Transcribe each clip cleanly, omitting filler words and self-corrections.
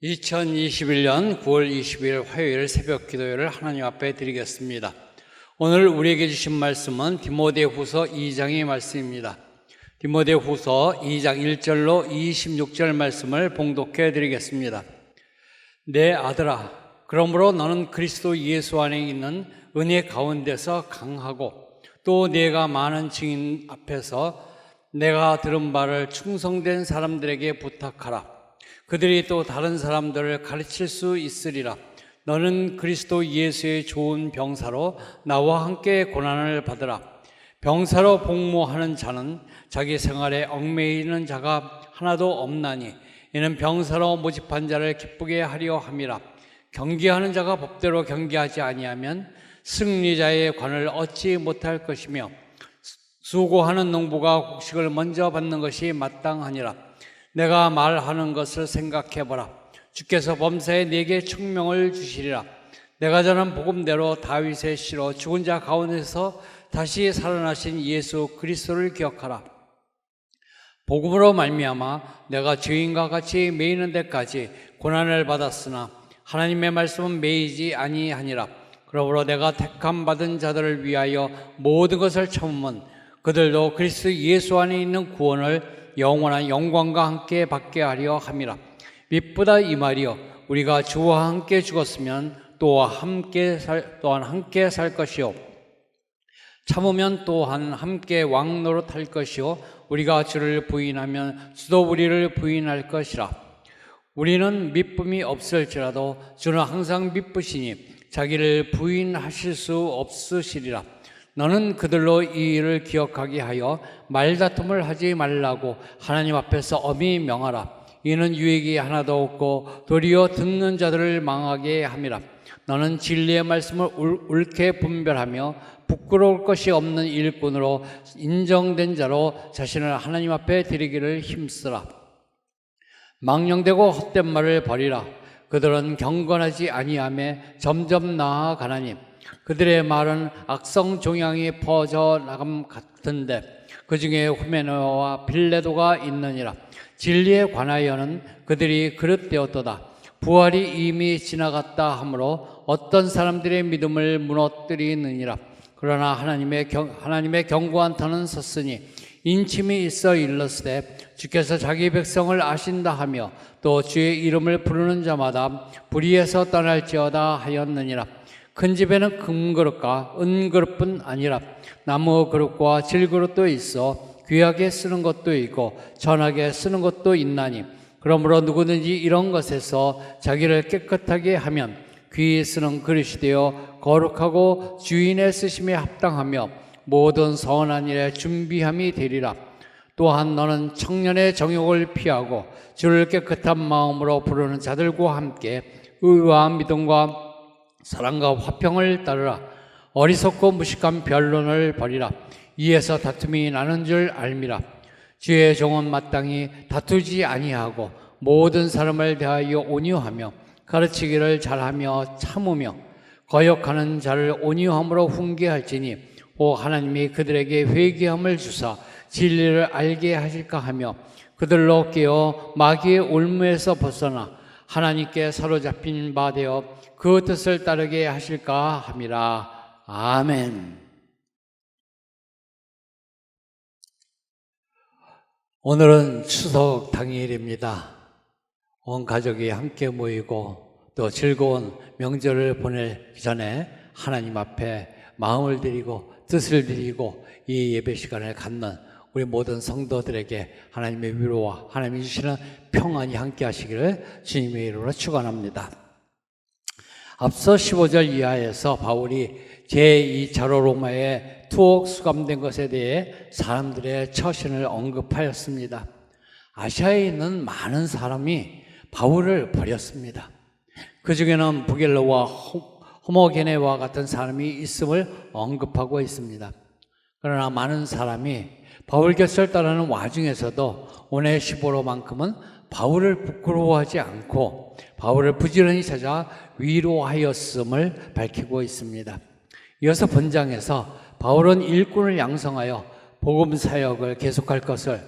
2021년 9월 20일 화요일 새벽 기도회를 하나님 앞에 드리겠습니다. 오늘 우리에게 주신 말씀은 디모데후서 2장의 말씀입니다. 디모데후서 2장 1절로 26절 말씀을 봉독해 드리겠습니다. 내 아들아, 그러므로 너는 그리스도 예수 안에 있는 은혜 가운데서 강하고 또 내가 많은 증인 앞에서 내가 들은 바를 충성된 사람들에게 부탁하라. 그들이 또 다른 사람들을 가르칠 수 있으리라. 너는 그리스도 예수의 좋은 병사로 나와 함께 고난을 받으라. 병사로 복무하는 자는 자기 생활에 얽매이는 자가 하나도 없나니 이는 병사로 모집한 자를 기쁘게 하려 함이라. 경계하는 자가 법대로 경계하지 아니하면 승리자의 관을 얻지 못할 것이며 수고하는 농부가 곡식을 먼저 받는 것이 마땅하니라. 내가 말하는 것을 생각해보라. 주께서 범사에 내게 총명을 주시리라. 내가 전한 복음대로 다윗의 씨로 죽은 자 가운데서 다시 살아나신 예수 그리스도를 기억하라. 복음으로 말미암아 내가 죄인과 같이 매이는 데까지 고난을 받았으나 하나님의 말씀은 매이지 아니하니라. 그러므로 내가 택함 받은 자들을 위하여 모든 것을 참으면 그들도 그리스도 예수 안에 있는 구원을 영원한 영광과 함께 받게 하려 함이라. 밑보다 이 말이요, 우리가 주와 함께 죽었으면 또한 함께 살 것이요, 참으면 또한 함께 왕노릇할 것이요, 우리가 주를 부인하면 주도 우리를 부인할 것이라. 우리는 미쁨이 없을지라도 주는 항상 미쁘시니 자기를 부인하실 수 없으시리라. 너는 그들로 이 일을 기억하게 하여 말다툼을 하지 말라고 하나님 앞에서 엄히 명하라. 이는 유익이 하나도 없고 도리어 듣는 자들을 망하게 함이라. 너는 진리의 말씀을 옳게 분별하며 부끄러울 것이 없는 일꾼으로 인정된 자로 자신을 하나님 앞에 드리기를 힘쓰라. 망령되고 헛된 말을 버리라. 그들은 경건하지 아니하며 점점 나아가나니 그들의 말은 악성 종양이 퍼져 나감 같은데 그 중에 후메네와 빌레도가 있느니라. 진리에 관하여는 그들이 그릇되었도다. 부활이 이미 지나갔다 하므로 어떤 사람들의 믿음을 무너뜨리느니라. 그러나 하나님의 견고한 터는 섰으니 인침이 있어 일렀으되 주께서 자기 백성을 아신다 하며 또 주의 이름을 부르는 자마다 불의에서 떠날지어다 하였느니라. 큰 집에는 금그릇과 은그릇뿐 아니라 나무 그릇과 질그릇도 있어 귀하게 쓰는 것도 있고 전하게 쓰는 것도 있나니 그러므로 누구든지 이런 것에서 자기를 깨끗하게 하면 귀히 쓰는 그릇이 되어 거룩하고 주인의 쓰심에 합당하며 모든 선한 일에 준비함이 되리라. 또한 너는 청년의 정욕을 피하고 주를 깨끗한 마음으로 부르는 자들과 함께 의와 믿음과 사랑과 화평을 따르라. 어리석고 무식한 변론을 버리라. 이에서 다툼이 나는 줄 알미라. 주의 종은 마땅히 다투지 아니하고 모든 사람을 대하여 온유하며 가르치기를 잘하며 참으며 거역하는 자를 온유함으로 훈계할지니 오 하나님이 그들에게 회개함을 주사 진리를 알게 하실까 하며 그들로 깨어 마귀의 올무에서 벗어나 하나님께 사로잡힌 바 되어 그 뜻을 따르게 하실까 함이라. 아멘. 오늘은 추석 당일입니다. 온 가족이 함께 모이고 또 즐거운 명절을 보내기 전에 하나님 앞에 마음을 드리고 뜻을 드리고 이 예배 시간을 갖는 우리 모든 성도들에게 하나님의 위로와 하나님이 주시는 평안이 함께 하시기를 주님의 이름으로 축원합니다. 앞서 15절 이하에서 바울이 제2차로 로마에 투옥 수감된 것에 대해 사람들의 처신을 언급하였습니다. 아시아에 있는 많은 사람이 바울을 버렸습니다. 그 중에는 부겔로와 호모게네와 같은 사람이 있음을 언급하고 있습니다. 그러나 많은 사람이 바울 곁을 따르는 와중에서도 오네시보로만큼은 바울을 부끄러워하지 않고 바울을 부지런히 찾아 위로하였음을 밝히고 있습니다. 이어서 본장에서 바울은 일꾼을 양성하여 복음 사역을 계속할 것을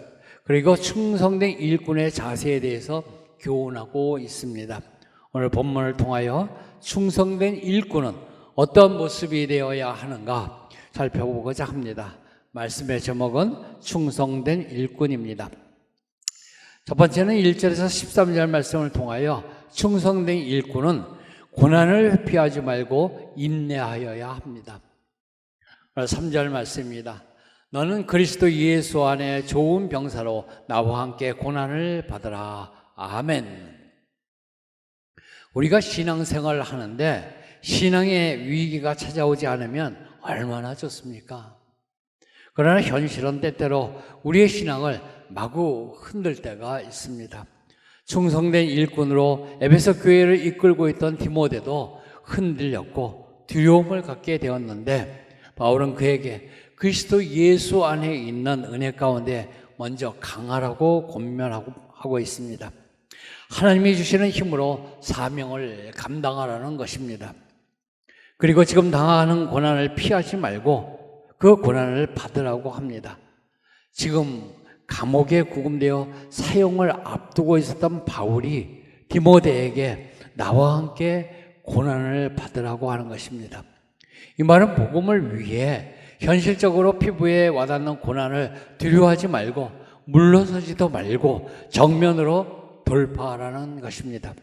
그리고 충성된 일꾼의 자세에 대해서 교훈하고 있습니다. 오늘 본문을 통하여 충성된 일꾼은 어떤 모습이 되어야 하는가 살펴보고자 합니다. 말씀의 제목은 충성된 일꾼입니다. 첫 번째는 1절에서 13절 말씀을 통하여 충성된 일꾼은 고난을 회피하지 말고 인내하여야 합니다. 3절 말씀입니다. 너는 그리스도 예수 안에 좋은 병사로 나와 함께 고난을 받으라. 아멘. 우리가 신앙생활을 하는데 신앙의 위기가 찾아오지 않으면 얼마나 좋습니까? 그러나 현실은 때때로 우리의 신앙을 마구 흔들 때가 있습니다. 충성된 일꾼으로 에베소 교회를 이끌고 있던 디모데도 흔들렸고 두려움을 갖게 되었는데 바울은 그에게 그리스도 예수 안에 있는 은혜 가운데 먼저 강하라고 권면하고 있습니다. 하나님이 주시는 힘으로 사명을 감당하라는 것입니다. 그리고 지금 당하는 고난을 피하지 말고 그 고난을 받으라고 합니다. 지금 감옥에 구금되어 사형을 앞두고 있었던 바울이 디모데에게 나와 함께 고난을 받으라고 하는 것입니다. 이 말은 복음을 위해 현실적으로 피부에 와닿는 고난을 두려워하지 말고 물러서지도 말고 정면으로 돌파하라는 것입니다.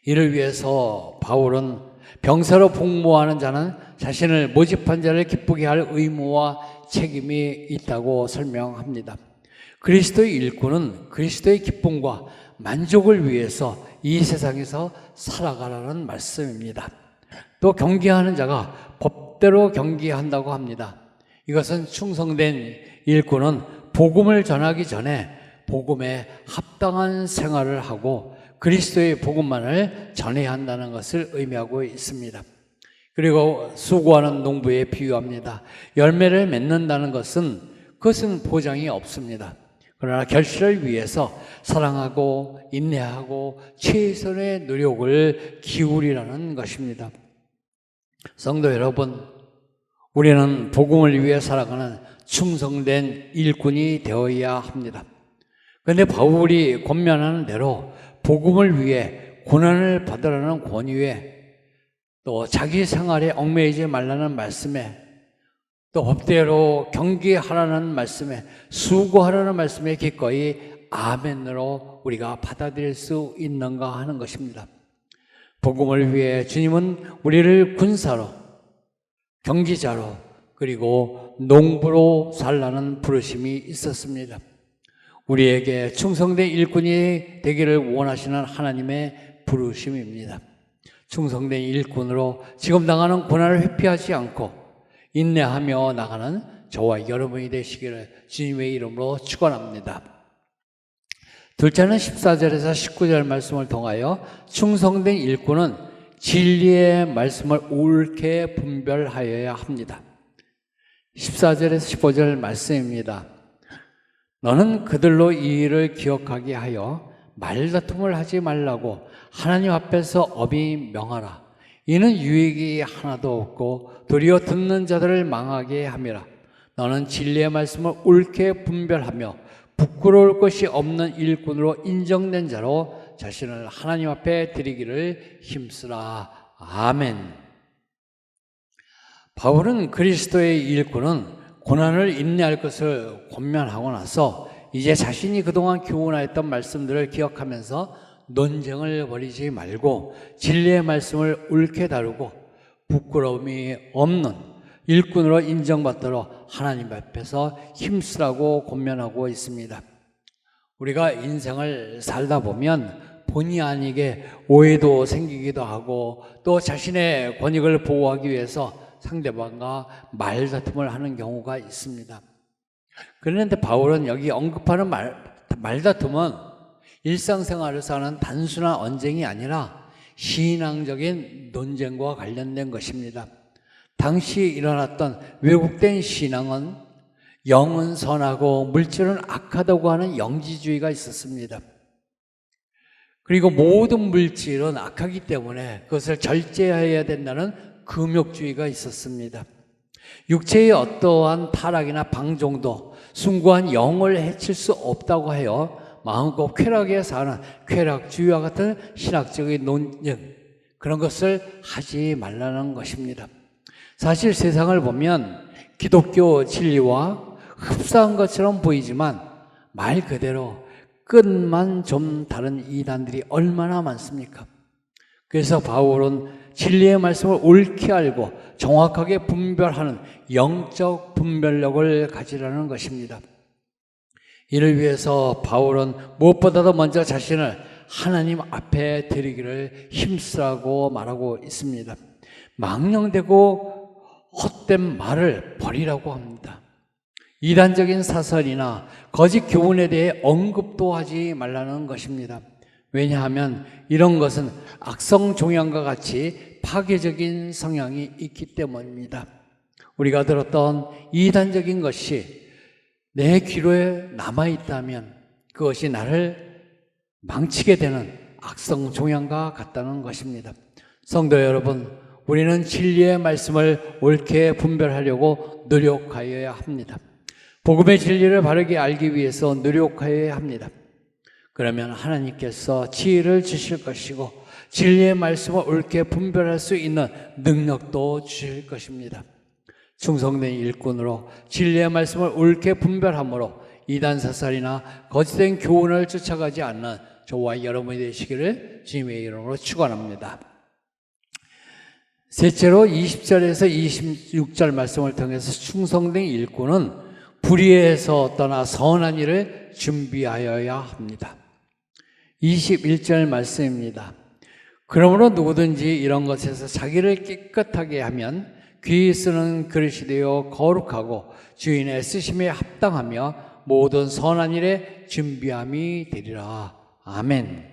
이를 위해서 바울은 병사로 복무하는 자는 자신을 모집한 자를 기쁘게 할 의무와 책임이 있다고 설명합니다. 그리스도의 일꾼은 그리스도의 기쁨과 만족을 위해서 이 세상에서 살아가라는 말씀입니다. 또 경계하는 자가 법대로 경계한다고 합니다. 이것은 충성된 일꾼은 복음을 전하기 전에 복음에 합당한 생활을 하고 그리스도의 복음만을 전해야 한다는 것을 의미하고 있습니다. 그리고 수고하는 농부에 비유합니다. 열매를 맺는다는 그것은 보장이 없습니다. 그러나 결실을 위해서 사랑하고 인내하고 최선의 노력을 기울이라는 것입니다. 성도 여러분, 우리는 복음을 위해 살아가는 충성된 일꾼이 되어야 합니다. 그런데 바울이 권면하는 대로 복음을 위해 고난을 받으라는 권유에 또 자기 생활에 얽매이지 말라는 말씀에 또 법대로 경계하라는 말씀에 수고하라는 말씀에 기꺼이 아멘으로 우리가 받아들일 수 있는가 하는 것입니다. 복음을 위해 주님은 우리를 군사로, 경기자로, 그리고 농부로 살라는 부르심이 있었습니다. 우리에게 충성된 일꾼이 되기를 원하시는 하나님의 부르심입니다. 충성된 일꾼으로 지금 당하는 고난을 회피하지 않고 인내하며 나가는 저와 여러분이 되시기를 주님의 이름으로 축원합니다. 둘째는 14절에서 19절 말씀을 통하여 충성된 일꾼은 진리의 말씀을 옳게 분별하여야 합니다. 14절에서 15절 말씀입니다. 너는 그들로 이 일을 기억하게 하여 말다툼을 하지 말라고 하나님 앞에서 엄히 명하라. 이는 유익이 하나도 없고 도리어 듣는 자들을 망하게 함이라. 너는 진리의 말씀을 옳게 분별하며 부끄러울 것이 없는 일꾼으로 인정된 자로 자신을 하나님 앞에 드리기를 힘쓰라. 아멘. 바울은 그리스도의 일꾼은 고난을 인내할 것을 권면하고 나서 이제 자신이 그동안 교훈하였던 말씀들을 기억하면서 논쟁을 벌이지 말고 진리의 말씀을 옳게 다루고 부끄러움이 없는 일꾼으로 인정받도록 하나님 앞에서 힘쓰라고 권면하고 있습니다. 우리가 인생을 살다 보면 본의 아니게 오해도 생기기도 하고 또 자신의 권익을 보호하기 위해서 상대방과 말다툼을 하는 경우가 있습니다. 그런데 바울은 여기 언급하는 말다툼은 일상생활에서 하는 단순한 언쟁이 아니라 신앙적인 논쟁과 관련된 것입니다. 당시 일어났던 왜곡된 신앙은 영은 선하고 물질은 악하다고 하는 영지주의가 있었습니다. 그리고 모든 물질은 악하기 때문에 그것을 절제해야 된다는 금욕주의가 있었습니다. 육체의 어떠한 타락이나 방종도 숭고한 영을 해칠 수 없다고 하여 마음껏 쾌락에 사는 쾌락주의와 같은 신학적인 논쟁, 그런 것을 하지 말라는 것입니다. 사실 세상을 보면 기독교 진리와 흡사한 것처럼 보이지만 말 그대로 끝만 좀 다른 이단들이 얼마나 많습니까? 그래서 바울은 진리의 말씀을 옳게 알고 정확하게 분별하는 영적 분별력을 가지라는 것입니다. 이를 위해서 바울은 무엇보다도 먼저 자신을 하나님 앞에 드리기를 힘쓰라고 말하고 있습니다. 망령되고 헛된 말을 버리라고 합니다. 이단적인 사설이나 거짓 교훈에 대해 언급도 하지 말라는 것입니다. 왜냐하면 이런 것은 악성 종양과 같이 파괴적인 성향이 있기 때문입니다. 우리가 들었던 이단적인 것이 내 귀로에 남아있다면 그것이 나를 망치게 되는 악성 종양과 같다는 것입니다. 성도 여러분, 우리는 진리의 말씀을 옳게 분별하려고 노력하여야 합니다. 복음의 진리를 바르게 알기 위해서 노력하여야 합니다. 그러면 하나님께서 지혜를 주실 것이고 진리의 말씀을 옳게 분별할 수 있는 능력도 주실 것입니다. 충성된 일꾼으로 진리의 말씀을 옳게 분별함으로 이단 사설이나 거짓된 교훈을 쫓아가지 않는 저와 여러분이 되시기를 주님의 이름으로 축원합니다. 셋째로 20절에서 26절 말씀을 통해서 충성된 일꾼은 불의에서 떠나 선한 일을 준비하여야 합니다. 21절 말씀입니다. 그러므로 누구든지 이런 것에서 자기를 깨끗하게 하면 귀 쓰는 그릇이 되어 거룩하고 주인의 쓰심에 합당하며 모든 선한 일에 준비함이 되리라. 아멘.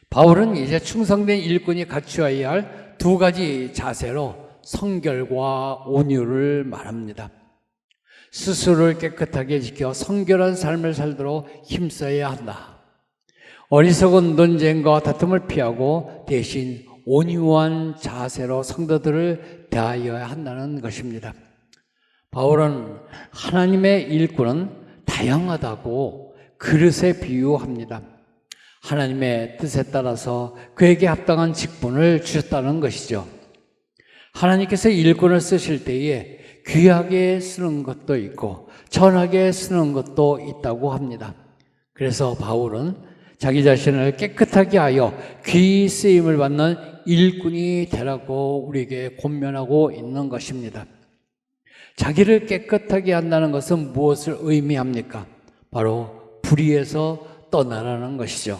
바울은 이제 충성된 일꾼이 갖추어야 할 두 가지 자세로 성결과 온유를 말합니다. 스스로를 깨끗하게 지켜 성결한 삶을 살도록 힘써야 한다. 어리석은 논쟁과 다툼을 피하고 대신 온유한 자세로 성도들을 대하여야 한다는 것입니다. 바울은 하나님의 일꾼은 다양하다고 그릇에 비유합니다. 하나님의 뜻에 따라서 그에게 합당한 직분을 주셨다는 것이죠. 하나님께서 일꾼을 쓰실 때에 귀하게 쓰는 것도 있고 천하게 쓰는 것도 있다고 합니다. 그래서 바울은 자기 자신을 깨끗하게 하여 귀히 쓰임을 받는 일꾼이 되라고 우리에게 권면하고 있는 것입니다. 자기를 깨끗하게 한다는 것은 무엇을 의미합니까? 바로 불의에서 떠나라는 것이죠.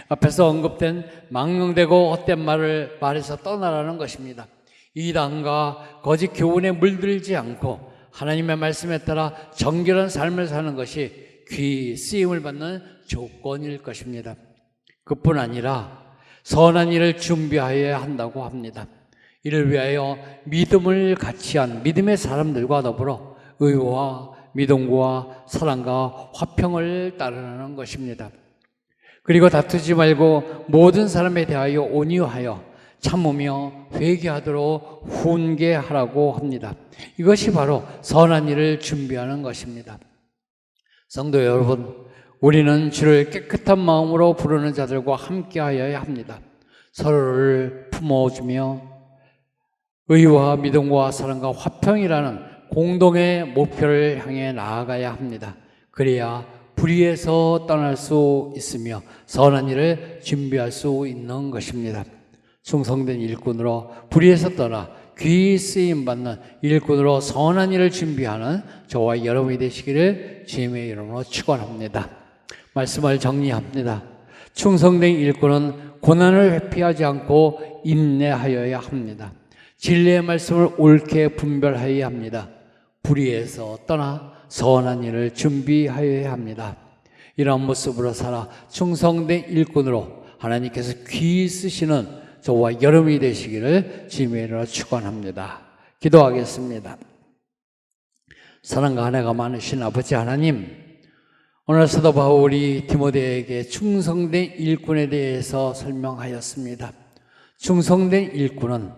앞에서 언급된 망령되고 헛된 말을 말해서 떠나라는 것입니다. 이단과 거짓 교훈에 물들지 않고 하나님의 말씀에 따라 정결한 삶을 사는 것이 귀히 쓰임을 받는 조건일 것입니다. 그뿐 아니라 선한 일을 준비하여야 한다고 합니다. 이를 위하여 믿음을 같이 한 믿음의 사람들과 더불어 의와 믿음과 사랑과 화평을 따르라는 것입니다. 그리고 다투지 말고 모든 사람에 대하여 온유하여 참으며 회개하도록 훈계하라고 합니다. 이것이 바로 선한 일을 준비하는 것입니다. 성도 여러분, 우리는 주를 깨끗한 마음으로 부르는 자들과 함께하여야 합니다. 서로를 품어주며 의와 믿음과 사랑과 화평이라는 공동의 목표를 향해 나아가야 합니다. 그래야 불의에서 떠날 수 있으며 선한 일을 준비할 수 있는 것입니다. 충성된 일꾼으로 불의에서 떠나 귀히 쓰임받는 일꾼으로 선한 일을 준비하는 저와 여러분이 되시기를 주님의 이름으로 축원합니다. 말씀을 정리합니다. 충성된 일꾼은 고난을 회피하지 않고 인내하여야 합니다. 진리의 말씀을 옳게 분별하여야 합니다. 불의에서 떠나 선한 일을 준비하여야 합니다. 이런 모습으로 살아 충성된 일꾼으로 하나님께서 귀히 쓰시는 저와 여러분이 되시기를 주님의 이름으로 축원합니다. 기도하겠습니다. 사랑과 은혜가 많으신 아버지 하나님, 오늘 사도 바울이 디모데에게 충성된 일꾼에 대해서 설명하였습니다. 충성된 일꾼은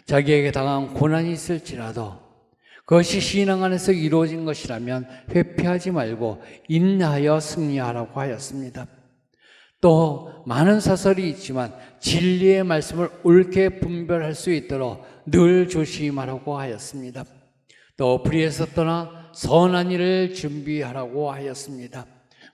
자기에게 당한 고난이 있을지라도 그것이 신앙 안에서 이루어진 것이라면 회피하지 말고 인내하여 승리하라고 하였습니다. 또 많은 사설이 있지만 진리의 말씀을 옳게 분별할 수 있도록 늘 조심하라고 하였습니다. 또 불의에서 떠나 선한 일을 준비하라고 하였습니다.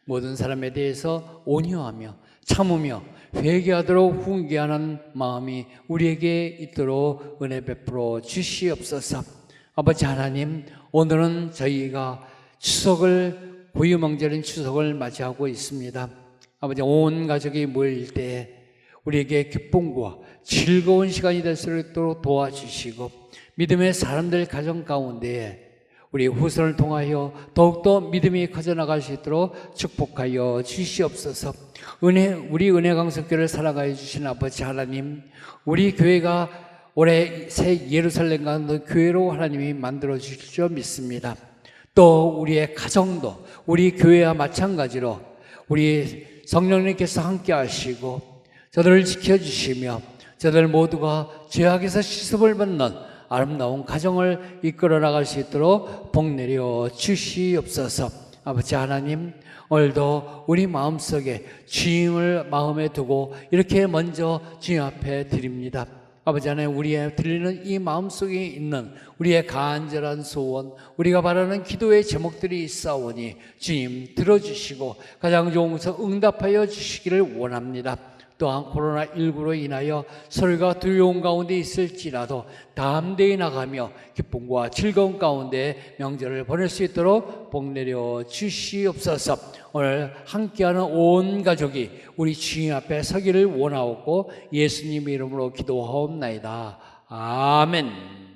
모든 사람에 대해서 온유하며 참으며 회개하도록 훈계하는 마음이 우리에게 있도록 은혜 베풀어 주시옵소서. 아버지 하나님, 오늘은 저희가 추석을, 고유명절인 추석을 맞이하고 있습니다. 아버지, 온 가족이 모일 때 우리에게 기쁨과 즐거운 시간이 될 수 있도록 도와주시고, 믿음의 사람들 가정 가운데 우리 후손을 통하여 더욱더 믿음이 커져나갈 수 있도록 축복하여 주시옵소서. 우리 은혜강석교를 살아가여 주신 아버지 하나님, 우리 교회가 올해 새 예루살렘 같은 교회로 하나님이 만들어 주실 줄 믿습니다. 또 우리의 가정도 우리 교회와 마찬가지로 우리 성령님께서 함께 하시고 저들을 지켜주시며 저들 모두가 죄악에서 시습을 받는 아름다운 가정을 이끌어 나갈 수 있도록 복 내려 주시옵소서. 아버지 하나님, 오늘도 우리 마음속에 주님을 마음에 두고 이렇게 먼저 주님 앞에 드립니다. 아버지 하나님, 우리의 들리는 이 마음속에 있는 우리의 간절한 소원, 우리가 바라는 기도의 제목들이 있사오니 주님 들어주시고 가장 좋은 것을 응답하여 주시기를 원합니다. 또한 코로나19로 인하여 서로가 두려움 가운데 있을지라도 담대히 나가며 기쁨과 즐거움 가운데 명절을 보낼 수 있도록 복 내려 주시옵소서. 오늘 함께하는 온 가족이 우리 주님 앞에 서기를 원하옵고 예수님 이름으로 기도하옵나이다. 아멘.